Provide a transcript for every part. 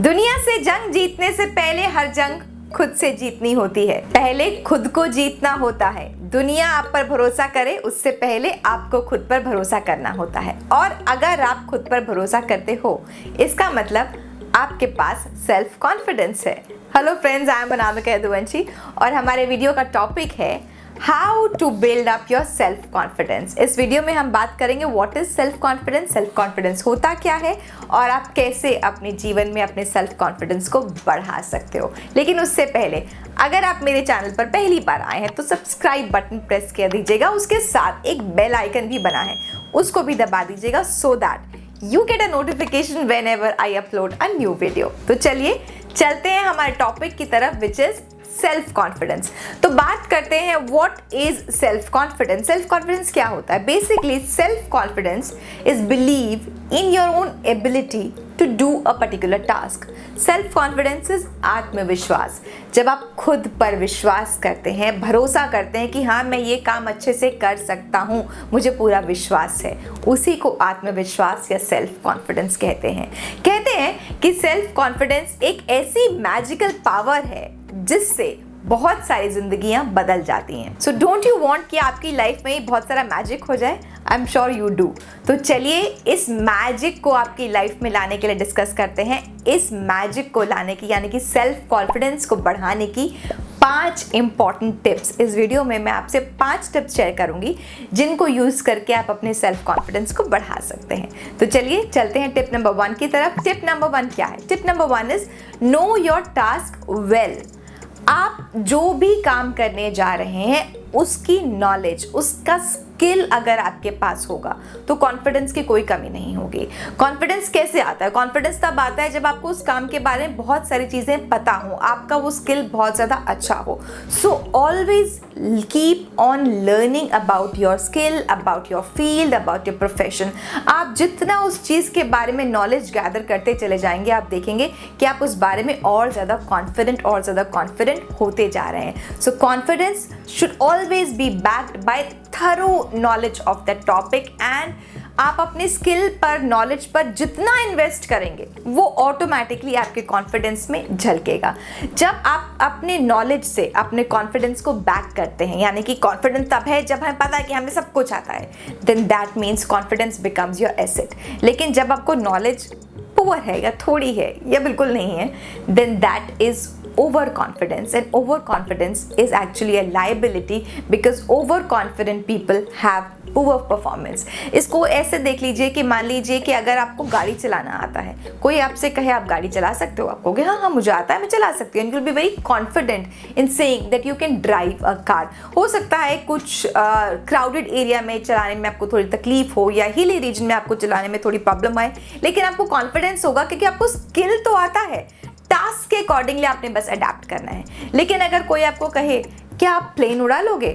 दुनिया से जंग जीतने से पहले हर जंग खुद से जीतनी होती है। पहले खुद को जीतना होता है। दुनिया आप पर भरोसा करे उससे पहले आपको खुद पर भरोसा करना होता है। और अगर आप खुद पर भरोसा करते हो इसका मतलब आपके पास सेल्फ कॉन्फिडेंस है। Hello friends, I am Anamika Yaduvanshi और हमारे वीडियो का टॉपिक है how to build up your self confidence. इस वीडियो में हम बात करेंगे व्हाट इज सेल्फ कॉन्फिडेंस होता क्या है और आप कैसे अपने जीवन में अपने सेल्फ कॉन्फिडेंस को बढ़ा सकते हो। लेकिन उससे पहले अगर आप मेरे चैनल पर पहली बार आए हैं तो सब्सक्राइब बटन प्रेस कर दीजिएगा। उसके साथ एक बेल आइकन भी बना है, उसको भी दबा दीजिएगा so that you get a notification when ever I upload a new video. तो चलिए चलते हैं हमारे टॉपिक की तरफ विच इज सेल्फ कॉन्फिडेंस। तो बात करते हैं what is self confidence. Self confidence क्या होता है? Basically self confidence is believe in your own ability to do a particular task. Self confidence is आत्मविश्वास। जब आप खुद पर विश्वास करते हैं, भरोसा करते हैं कि हाँ मैं ये काम अच्छे से कर सकता हूँ, मुझे पूरा विश्वास है, उसी को आत्मविश्वास या सेल्फ कॉन्फिडेंस कहते हैं। कहते हैं कि सेल्फ कॉन्फिडेंस एक ऐसी मैजिकल पावर है जिससे बहुत सारी जिंदगियां बदल जाती हैं। सो डोंट यू वांट कि आपकी लाइफ में बहुत सारा मैजिक हो जाए? I am sure you do. तो चलिए इस मैजिक को आपकी लाइफ में लाने के लिए डिस्कस करते हैं। इस मैजिक को लाने की यानी कि सेल्फ कॉन्फिडेंस को बढ़ाने की 5 इंपॉर्टेंट टिप्स इस वीडियो में मैं आपसे 5 टिप्स शेयर करूंगी जिनको यूज करके आप अपने सेल्फ कॉन्फिडेंस को बढ़ा सकते हैं। तो चलिए चलते हैं टिप नंबर 1 की तरफ। टिप नंबर 1 क्या है? Tip number 1 is know your task well. आप जो भी काम करने जा रहे हैं उसकी नॉलेज, उसका स्किल अगर आपके पास होगा तो कॉन्फिडेंस की कोई कमी नहीं होगी। कॉन्फिडेंस कैसे आता है? कॉन्फिडेंस तब आता है जब आपको उस काम के बारे में बहुत सारी चीज़ें पता हो, आपका वो स्किल बहुत ज़्यादा अच्छा हो। So always keep on learning about your skill, about your field, about your profession. आप जितना उस चीज़ के बारे में नॉलेज गैदर करते चले जाएंगे, आप देखेंगे कि आप उस बारे में और ज़्यादा कॉन्फिडेंट होते जा रहे हैं। सो confidence should always be backed bye thorough knowledge of that topic and आप अपने स्किल पर, नॉलेज पर जितना इन्वेस्ट करेंगे वो ऑटोमेटिकली आपके कॉन्फिडेंस में झलकेगा। जब आप अपने नॉलेज से अपने कॉन्फिडेंस को बैक करते हैं, यानी कि कॉन्फिडेंस तब है जब हमें पता है कि हमें सब कुछ आता है, then that means confidence becomes your asset. लेकिन जब आपको नॉलेज पुअर है या थोड़ी है या बिल्कुल नहीं है, then that is overconfidence, and overconfidence is actually a liability because overconfident people have poor performance। इसको ऐसे देख लीजिए कि मान लीजिए कि अगर आपको गाड़ी चलाना आता है, कोई आपसे कहे आप गाड़ी चला सकते हो, आप कहोगे हाँ हाँ मुझे आता है, मैं चला सकती हूँ। You will be very confident in saying that you can drive a car। हो सकता है कुछ crowded area में चलाने में आपको थोड़ी तकलीफ हो या हिली रीजन में आपको चलाने में थोड़ी प्रॉब्लम आए, लेकिन आपको कॉन्फिडेंस होगा क्योंकि आपको स्किल तो आता है। टास्क के अकॉर्डिंगली आपने बस अडेप्ट करना है। लेकिन अगर कोई आपको कहे क्या आप प्लेन उड़ा लोगे,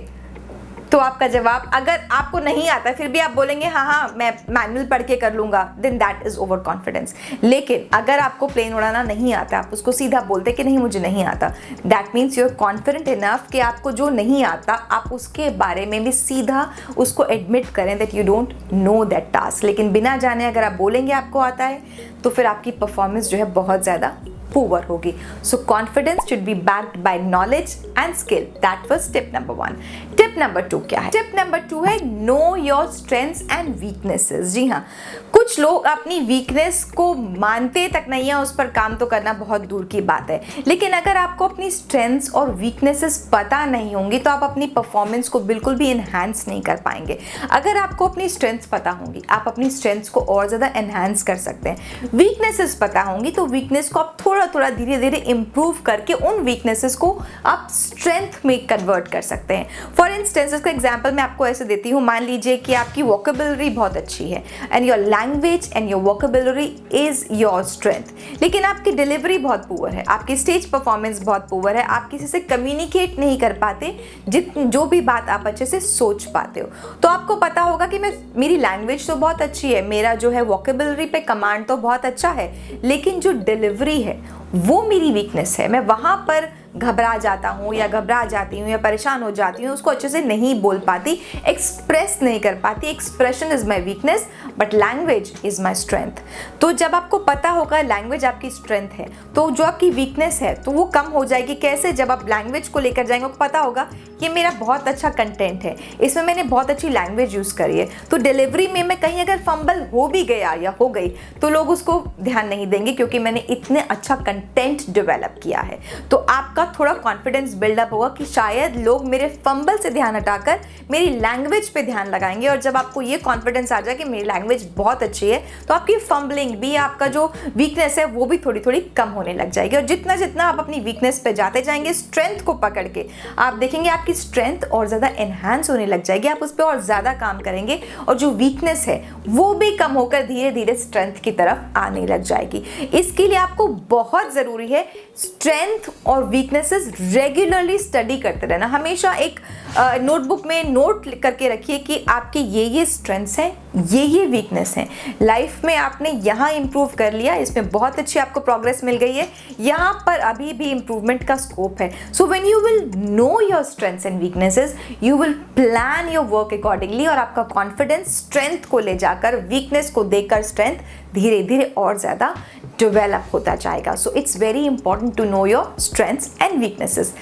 तो आपका जवाब, अगर आपको नहीं आता फिर भी आप बोलेंगे हाँ हाँ मैं मैनुअल पढ़ के कर लूँगा, then that is over confidence. लेकिन अगर आपको प्लेन उड़ाना नहीं आता, आप उसको सीधा बोलते कि नहीं मुझे नहीं आता, that means you are confident enough कि आपको जो नहीं आता आप उसके बारे में भी सीधा उसको एडमिट करें that you don't know that task. लेकिन बिना जाने अगर आप बोलेंगे आपको आता है तो फिर आपकी परफॉर्मेंस जो है बहुत ज़्यादा पुअर होगी। So confidence should be backed by knowledge and skill. That was tip number 1। Tip number 2 क्या है? टिप नंबर 2 है know your strengths and weaknesses. जी हाँ, कुछ लोग अपनी वीकनेस को मानते तक नहीं है, उस पर काम तो करना बहुत दूर की बात है। लेकिन अगर आपको अपनी स्ट्रेंथ्स और वीकनेसेस पता नहीं होंगी तो आप अपनी परफॉर्मेंस को बिल्कुल भी इन्हांस नहीं कर पाएंगे। अगर आपको अपनी स्ट्रेंथ्स पता होंगी, आप अपनी स्ट्रेंथ्स को और ज़्यादा एनहांस कर सकते हैं। वीकनेसेस पता होंगी तो वीकनेस को आप थोड़ा धीरे धीरे इंप्रूव करके उन वीकनेसेस को आप स्ट्रेंथ में कन्वर्ट कर सकते हैं। फॉर इंस्टेंस इसका एग्जांपल मैं आपको ऐसे देती हूँ, मान लीजिए कि आपकी वोकेबुलरी बहुत अच्छी है and your language and your vocabulary is your strength, लेकिन आपकी डिलीवरी बहुत पुअर है, आपकी स्टेज परफॉर्मेंस बहुत पुअर है, आप किसी से कम्युनिकेट नहीं कर पाते जो भी बात आप अच्छे से सोच पाते हो। तो आपको पता होगा कि मेरी लैंग्वेज तो बहुत अच्छी है, मेरा जो है वोकेबुलरी पे कमांड तो बहुत अच्छा है, लेकिन जो डिलीवरी है वो मेरी वीकनेस है। मैं वहाँ पर घबरा जाता हूँ या घबरा जाती हूँ या परेशान हो जाती हूँ, उसको अच्छे से नहीं बोल पाती, एक्सप्रेस नहीं कर पाती। Expression is my weakness but language is my strength. तो जब आपको पता होगा लैंग्वेज आपकी स्ट्रेंथ है, तो जो आपकी वीकनेस है तो वो कम हो जाएगी। कैसे? जब आप लैंग्वेज को लेकर जाएंगे, आपको पता होगा ये मेरा बहुत अच्छा कंटेंट है, इसमें मैंने बहुत अच्छी लैंग्वेज यूज़ करी है, तो डिलीवरी में मैं कहीं अगर फंबल हो भी गया या हो गई तो लोग उसको ध्यान नहीं देंगे क्योंकि मैंने इतने अच्छा कंटेंट डेवलप किया है। तो आपका थोड़ा कॉन्फिडेंस बिल्डअप होगा कि शायद लोग मेरे फंबल से ध्यान हटाकर मेरी लैंग्वेज पे ध्यान लगाएंगे। और जब आपको ये कॉन्फिडेंस आ जाए कि मेरी लैंग्वेज बहुत अच्छी है, तो आपकी फंबलिंग भी, आपका जो वीकनेस है वो भी थोड़ी थोड़ी कम होने लग जाएगी। और जितना जितना आप अपनी वीकनेस पे जाते जाएंगे, स्ट्रेंथ को पकड़ के, आप देखेंगे आपकी स्ट्रेंथ और ज़्यादा एनहांस होने लग जाएगी, आप उस पर और ज़्यादा काम करेंगे और जो वीकनेस है वो भी कम होकर धीरे धीरे स्ट्रेंथ की तरफ आने लग जाएगी। इसके लिए आपको बहुत ज़रूरी है स्ट्रेंथ और वीकनेसेस रेगुलरली स्टडी करते रहना। हमेशा एक नोटबुक में नोट करके रखिए कि आपके ये स्ट्रेंथ्स हैं, ये वीकनेस हैं। लाइफ में आपने यहाँ इंप्रूव कर लिया, इसमें बहुत अच्छी आपको प्रोग्रेस मिल गई है, यहाँ पर अभी भी इंप्रूवमेंट का स्कोप है। So when you will know your strengths and weaknesses, you will plan your work accordingly और आपका कॉन्फिडेंस स्ट्रेंथ को ले जाकर, वीकनेस को देकर स्ट्रेंथ धीरे धीरे और ज़्यादा डेवलप होता जाएगा। So it's very important to know your strengths and weaknesses.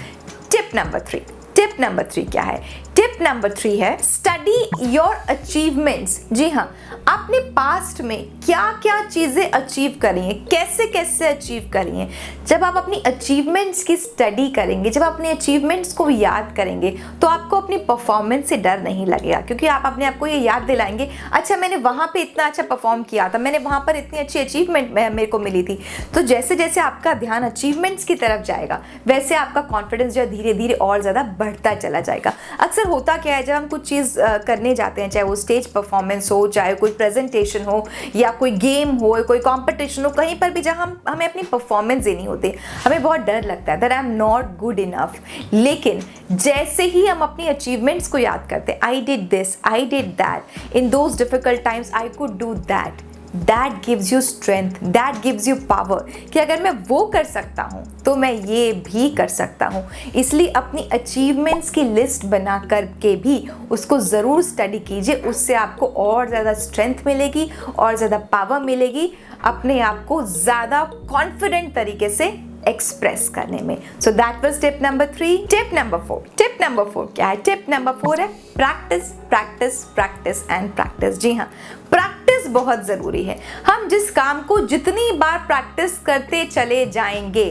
Tip number 3, tip number 3 क्या है? टिप नंबर 3 है स्टडी योर अचीवमेंट्स। जी हाँ, आपने पास्ट में क्या क्या चीज़ें अचीव करी हैं, कैसे कैसे अचीव करी हैं। जब आप अपनी अचीवमेंट्स की स्टडी करेंगे, जब आप अपने अचीवमेंट्स को याद करेंगे, तो आपको अपनी परफॉर्मेंस से डर नहीं लगेगा, क्योंकि आप अपने आप को ये याद दिलाएंगे, अच्छा मैंने वहाँ पे इतना अच्छा परफॉर्म किया था, मैंने वहाँ पर इतनी अच्छी अचीवमेंट मेरे को मिली थी। तो जैसे जैसे आपका ध्यान अचीवमेंट्स की तरफ जाएगा, वैसे आपका कॉन्फिडेंस जो है धीरे धीरे और ज़्यादा बढ़ता चला जाएगा। अक्सर होता क्या है, जब हम कुछ चीज़ करने जाते हैं, चाहे वो स्टेज परफॉर्मेंस हो, चाहे कोई प्रेजेंटेशन हो या कोई गेम हो, कोई कंपटीशन हो, कहीं पर भी जहाँ हमें अपनी परफॉर्मेंस देनी होती है, हमें बहुत डर लगता है that I am not good enough. लेकिन जैसे ही हम अपनी अचीवमेंट्स को याद करते हैं, I did this, I did that, in those difficult times I could do that, that gives you strength, that gives you power कि अगर मैं वो कर सकता हूँ तो मैं ये भी कर सकता हूँ। इसलिए अपनी अचीवमेंट्स की लिस्ट बना करके भी उसको ज़रूर स्टडी कीजिए, उससे आपको और ज़्यादा स्ट्रेंथ मिलेगी और ज़्यादा पावर मिलेगी अपने आप को ज़्यादा कॉन्फिडेंट तरीके से एक्सप्रेस करने में। So that was tip number 3। Tip number 4, tip number 4 क्या है? टिप नंबर 4 है practice, practice, practice and practice. जी हाँ, प्रैक्टिस बहुत ज़रूरी है। हम जिस काम को जितनी बार प्रैक्टिस करते चले जाएंगे,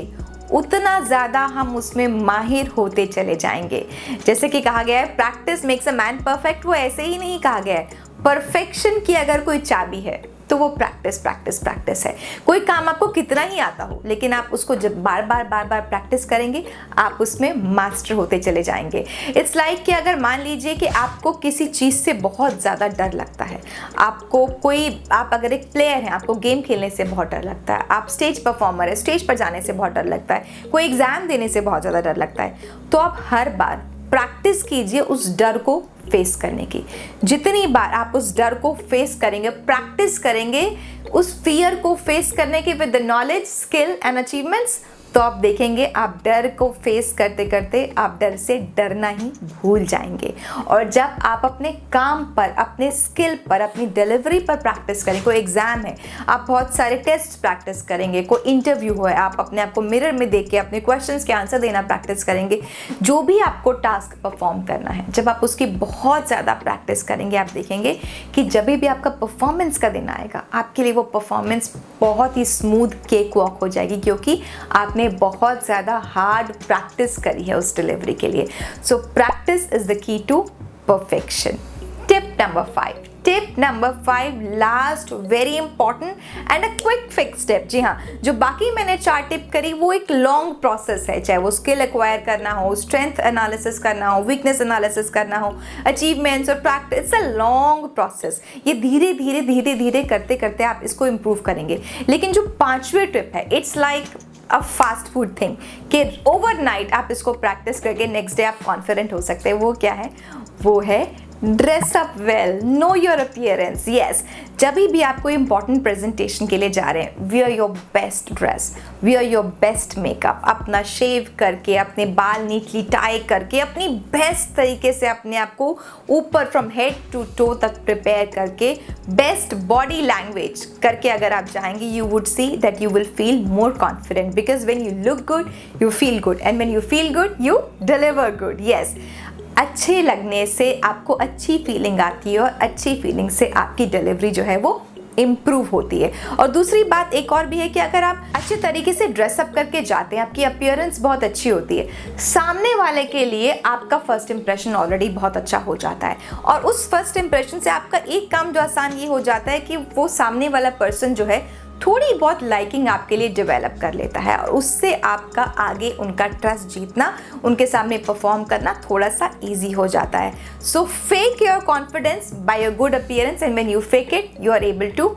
उतना ज़्यादा हम उसमें माहिर होते चले जाएंगे। जैसे कि कहा गया है, practice makes a man perfect, वो ऐसे ही नहीं कहा गया है। परफेक्शन की अगर कोई चाबी है तो वो प्रैक्टिस, प्रैक्टिस, प्रैक्टिस है। कोई काम आपको कितना ही आता हो, लेकिन आप उसको जब बार बार प्रैक्टिस करेंगे, आप उसमें मास्टर होते चले जाएंगे। इट्स लाइक कि अगर मान लीजिए कि आपको किसी चीज़ से बहुत ज़्यादा डर लगता है, आप अगर एक प्लेयर हैं, आपको गेम खेलने से बहुत डर लगता है, आप स्टेज परफॉर्मर है, स्टेज पर जाने से बहुत डर लगता है, कोई एग्ज़ाम देने से बहुत ज़्यादा डर लगता है, तो आप हर बार प्रैक्टिस कीजिए उस डर को फेस करने की। जितनी बार आप उस डर को फेस करेंगे, प्रैक्टिस करेंगे उस फियर को फेस करने की with the knowledge, skill and achievements, तो आप देखेंगे आप डर को फेस करते करते आप डर से डरना ही भूल जाएंगे। और जब आप अपने काम पर, अपने स्किल पर, अपनी डिलीवरी पर प्रैक्टिस करें, कोई एग्ज़ाम है, आप बहुत सारे टेस्ट प्रैक्टिस करेंगे, कोई इंटरव्यू है, आप अपने आप को मिरर में देख के अपने क्वेश्चंस के आंसर देना प्रैक्टिस करेंगे, जो भी आपको टास्क परफॉर्म करना है, जब आप उसकी बहुत ज़्यादा प्रैक्टिस करेंगे, आप देखेंगे कि जब भी आपका परफॉर्मेंस का दिन आएगा, आपके लिए वो परफॉर्मेंस बहुत ही स्मूथ केक वॉक हो जाएगी, क्योंकि आपने बहुत ज़्यादा हार्ड प्रैक्टिस करी है उस डिलीवरी के लिए। So practice is the key to perfection. Tip number 5, tip number 5 last, very important and a quick fix tip. जी हाँ, जो बाकी मैंने 4 टिप करी वो एक लॉन्ग प्रोसेस है, चाहे वो स्किल एक्वायर करना हो, स्ट्रेंथ एनालिसिस करना हो, वीकनेस एनालिसिस करना हो, अचीवमेंट्स और practice, it's a long process. ये धीरे धीरे धीरे धीरे करते करते आप इसको इम्प्रूव करेंगे। लेकिन जो 5वीं टिप है, it's like a fast food thing कि ओवरनाइट आप इसको प्रैक्टिस करके नेक्स्ट डे आप कॉन्फिडेंट हो सकते हैं। वो क्या है? वो है dress up well, know your appearance. Yes, जब भी आप कोई इंपॉर्टेंट प्रेजेंटेशन के लिए जा रहे हैं, wear your best dress, wear your best makeup, अपना शेव करके, अपने बाल नीटली टाई करके, अपनी बेस्ट तरीके से अपने आप को ऊपर फ्रॉम हेड टू टो तक प्रिपेयर करके, बेस्ट बॉडी लैंग्वेज करके अगर आप जाएंगे, you would see that you will feel more confident, because when you look good you feel good, and when you feel good you deliver good. Yes, अच्छे लगने से आपको अच्छी फीलिंग आती है और अच्छी फीलिंग से आपकी डिलीवरी जो है वो इम्प्रूव होती है। और दूसरी बात एक और भी है कि अगर आप अच्छे तरीके से ड्रेसअप करके जाते हैं, आपकी अपीयरेंस बहुत अच्छी होती है, सामने वाले के लिए आपका फर्स्ट इंप्रेशन ऑलरेडी बहुत अच्छा हो जाता है। और उस फर्स्ट इंप्रेशन से आपका एक काम जो आसान ये हो जाता है कि वो सामने वाला पर्सन जो है थोड़ी बहुत लाइकिंग आपके लिए डेवलप कर लेता है, और उससे आपका आगे उनका ट्रस्ट जीतना, उनके सामने परफॉर्म करना थोड़ा सा इजी हो जाता है। So fake your confidence by your good appearance, and when you fake it you are able to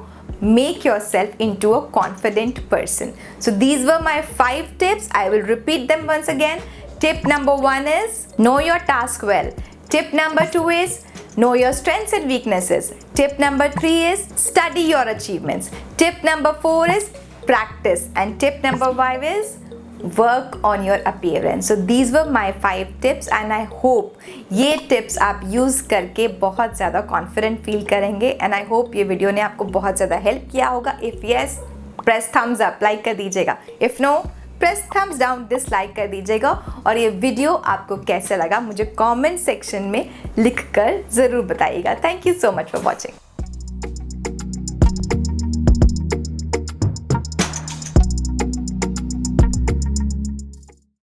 make yourself into a confident person. So these were my 5 tips. I will repeat them once again. Tip number 1 is know your task well. Tip number 2 is know your strengths and weaknesses. Tip number 3 is study your achievements. Tip number 4 is practice. And tip number 5 is work on your appearance. So these were my 5 tips and I hope ये tips आप use करके बहुत ज़्यादा confident feel करेंगे, and I hope ये video ने आपको बहुत ज़्यादा help किया होगा. If yes, press thumbs up, like कर दीजिएगा. If no, press thumbs down, dislike कर दीजिएगा. और ये वीडियो आपको कैसे लगा मुझे comment section में लिख कर ज़रूर बताइएगा. Thank you so much for watching.